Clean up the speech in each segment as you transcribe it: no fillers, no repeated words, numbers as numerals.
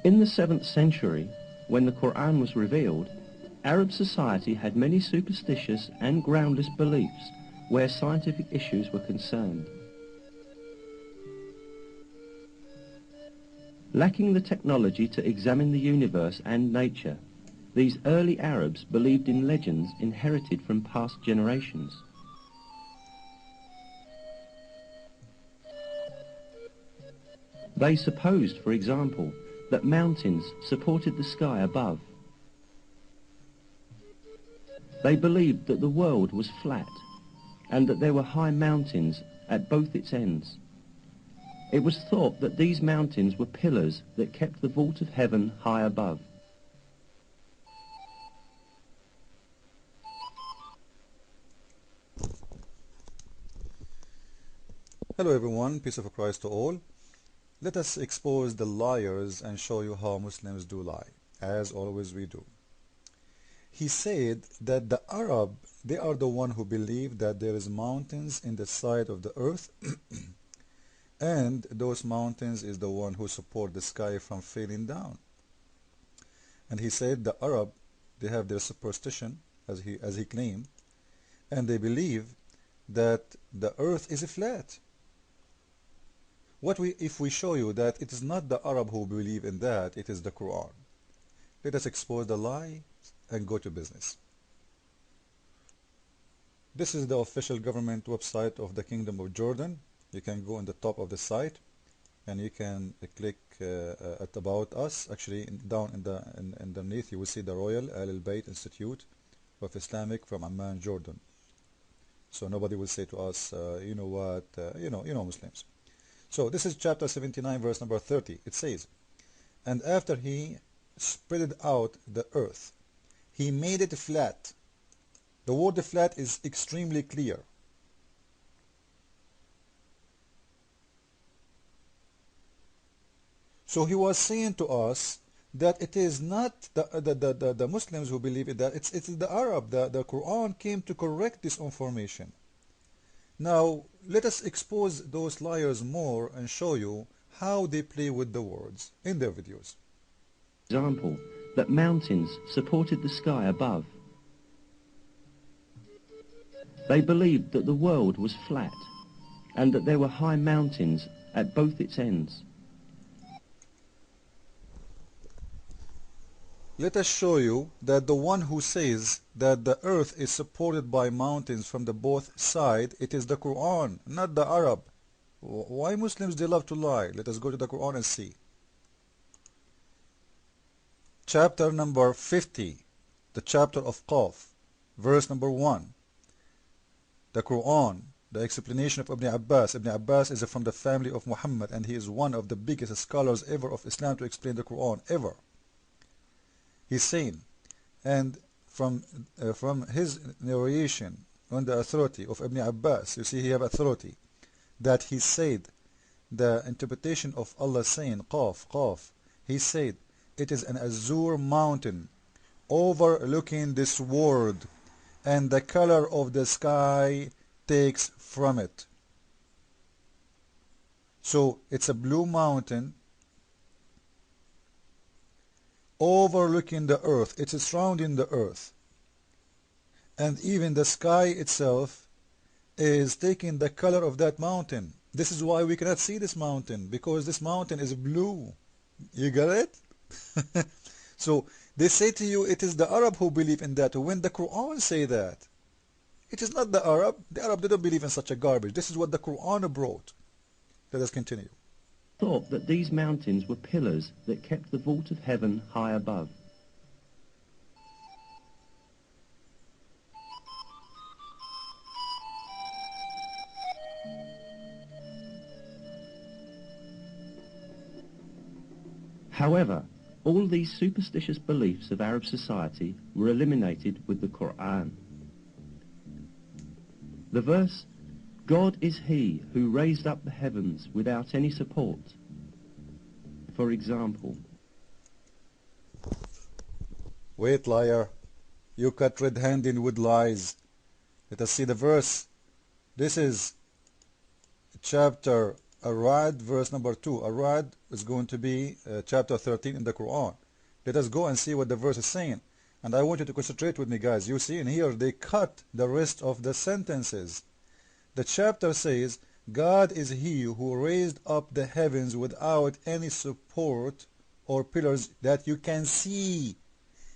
In the 7th century, when the Quran was revealed, Arab society had many superstitious and groundless beliefs where scientific issues were concerned. Lacking the technology to examine the universe and nature, these early Arabs believed in legends inherited from past generations. They supposed, for example, that mountains supported the sky above. They believed that the world was flat and that there were high mountains at both its ends. It was thought that these mountains were pillars that kept the vault of heaven high above. Hello everyone, peace of Christ to all. Let us expose the liars and show you how Muslims do lie, as always we do. He said that the Arab, they are the one who believe that there is mountains in the side of the earth and those mountains is the one who support the sky from falling down. And he said the Arab, they have their superstition, as he claimed, and they believe that the earth is flat. If we show you that it is not the Arab who believe in that, it is the Quran. Let us expose the lie and go to business. This is the official government website of the Kingdom of Jordan. You can go on the top of the site and you can click at About Us. Actually, down underneath you will see the Royal Al-Bayt Institute of Islamic from Amman, Jordan. So nobody will say to us, you know what, you know Muslims. So this is chapter 79, verse number 30. It says, and after he spread out the earth, he made it flat. The word flat is extremely clear. So he was saying to us that it is not the Muslims who believe in that, it's the Arab. The Quran came to correct this information. Now, let us expose those liars more and show you how they play with the words in their videos. Example, that mountains supported the sky above. They believed that the world was flat and that there were high mountains at both its ends. Let us show you that the one who says that the earth is supported by mountains from the both sides, it is the Quran, not the Arab. Why Muslims they love to lie? Let us go to the Quran and see. Chapter number 50, the chapter of Qaf, verse number 1. The Quran, the explanation of Ibn Abbas. Ibn Abbas is from the family of Muhammad and he is one of the biggest scholars ever of Islam to explain the Quran, ever. He's saying, and from his narration on the authority of Ibn Abbas, you see he have authority, that he said the interpretation of Allah saying Qaf, he said it is an azure mountain overlooking this world and the color of the sky takes from it. So it's a blue mountain overlooking the earth. It is surrounding the earth, and even the sky itself is taking the color of that mountain. This is why we cannot see this mountain, because this mountain is blue. You got it? So they say to you it is the Arab who believe in that, when the Quran say that. It is not the Arab. The Arab didn't believe in such a garbage. This is what the Quran brought. Let us continue. Thought that these mountains were pillars that kept the vault of heaven high above. However, all these superstitious beliefs of Arab society were eliminated with the Quran. The verse, God is he who raised up the heavens without any support. For example. Wait, liar. You cut red-handed with lies. Let us see the verse. This is chapter Al-Ra'd verse number 2. Al-Ra'd is going to be chapter 13 in the Quran. Let us go and see what the verse is saying. And I want you to concentrate with me, guys. You see in here they cut the rest of the sentences. The chapter says, God is He who raised up the heavens without any support or pillars that you can see.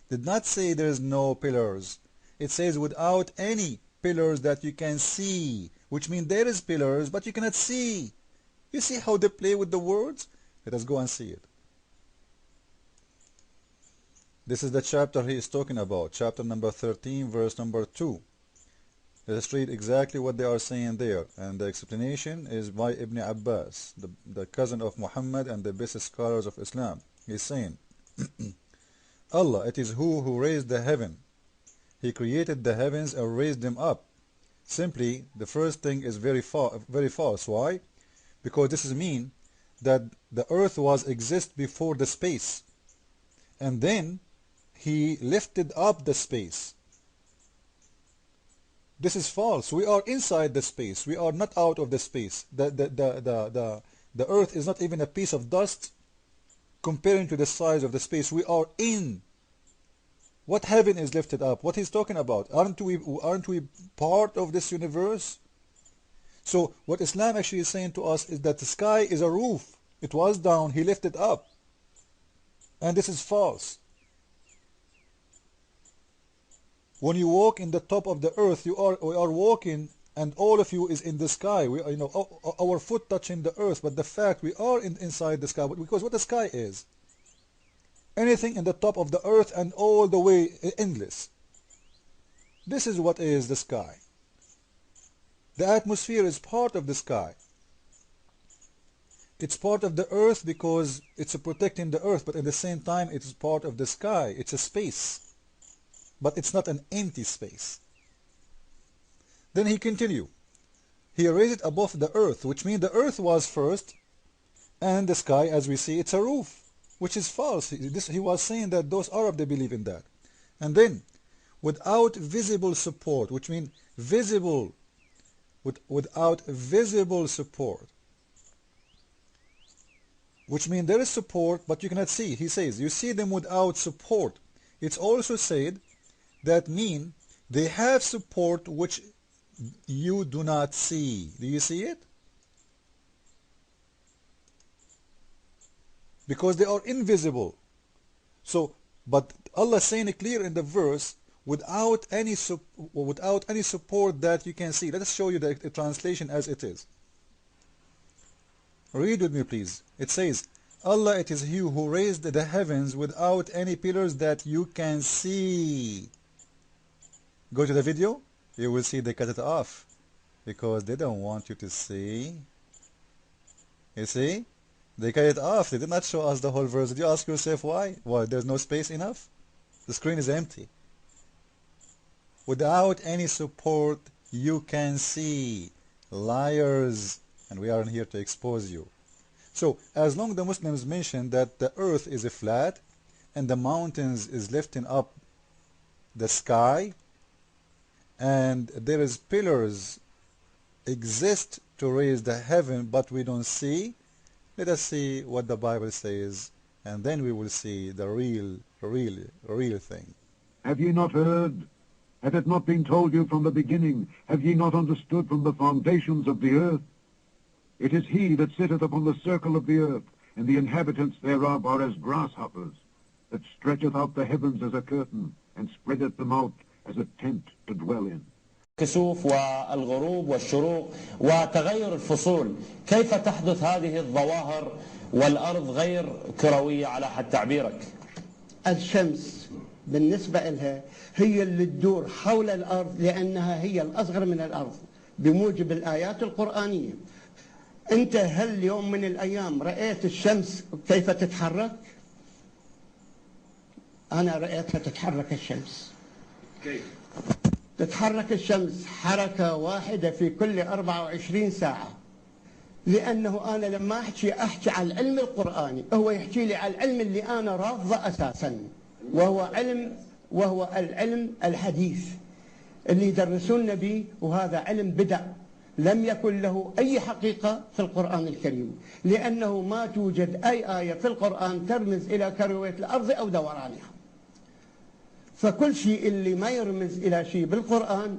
Did not say there is no pillars. It says without any pillars that you can see, which means there is pillars but you cannot see. You see how they play with the words? Let us go and see it. This is the chapter he is talking about, chapter number 13, verse number 2. Let us read exactly what they are saying there. And the explanation is by Ibn Abbas, the cousin of Muhammad and the best scholars of Islam. He is saying, Allah, it is who raised the heaven. He created the heavens and raised them up. Simply, the first thing is very false. Why? Because this is mean that the earth was exist before the space. And then He lifted up the space. This is false. We are inside the space. We are not out of the space. The earth is not even a piece of dust comparing to the size of the space. We are in. What heaven is lifted up? What he's talking about? Aren't we part of this universe? So what Islam actually is saying to us is that the sky is a roof. It was down. He lifted up. And this is false. When you walk in the top of the earth, we are walking, and all of you is in the sky. We, our foot touching the earth, but the fact we are inside the sky, because what the sky is, anything in the top of the earth and all the way endless. This is what is the sky. The atmosphere is part of the sky. It's part of the earth because it's protecting the earth, but at the same time it is part of the sky. It's a space. But it's not an empty space. Then he continued. He raised it above the earth, which means the earth was first, and the sky, as we see, it's a roof, which is false. He was saying that those Arabs, they believe in that. And then, without visible support, which means visible, without visible support, which means there is support, but you cannot see. He says, you see them without support. It's also said that mean they have support which you do not see. Do you see it? Because they are invisible. So, but Allah is saying it clear in the verse, without any support that you can see. Let us show you the translation as it is. Read with me, please. It says, Allah, it is He who raised the heavens without any pillars that you can see. Go to the video. You will see they cut it off because they don't want you to see. You see? They cut it off. They did not show us the whole verse. Did you ask yourself why? Why? There's no space enough? The screen is empty. Without any support, you can see. Liars. And we aren't here to expose you. So, as long as the Muslims mention that the earth is flat and the mountains is lifting up the sky and there is pillars exist to raise the heaven but we don't see, let us see what the Bible says and then we will see the real thing. Have ye not heard? Hath it not been told you from the beginning? Have ye not understood from the foundations of the earth? It is He that sitteth upon the circle of the earth, and the inhabitants thereof are as grasshoppers, that stretcheth out the heavens as a curtain, and spreadeth them out as a tent to dwell in. الكسوف والغروب والشروق وتغير الفصول، كيف تحدث هذه الظواهر والأرض غير كروية على حد تعبيرك؟ الشمس بالنسبة لها هي اللي تدور حول الأرض لأنها هي الأصغر من الأرض بموجب الآيات القرآنية. أنت هل يوم من الأيام رأيت الشمس كيف تتحرك؟ أنا رأيتها تتحرك الشمس. كيف؟ تتحرك الشمس حركة واحدة في كل 24 ساعة. لأنه أنا لما أحكي على العلم القرآني هو يحكي لي على العلم اللي أنا رافضه أساسا وهو العلم الحديث اللي يدرسون به وهذا علم بدع لم يكن له أي حقيقة في القرآن الكريم، لأنه ما توجد أي آية في القرآن ترمز إلى كروية الأرض أو دورانها. فكل شيء اللي ما يرمز إلى شيء بالقرآن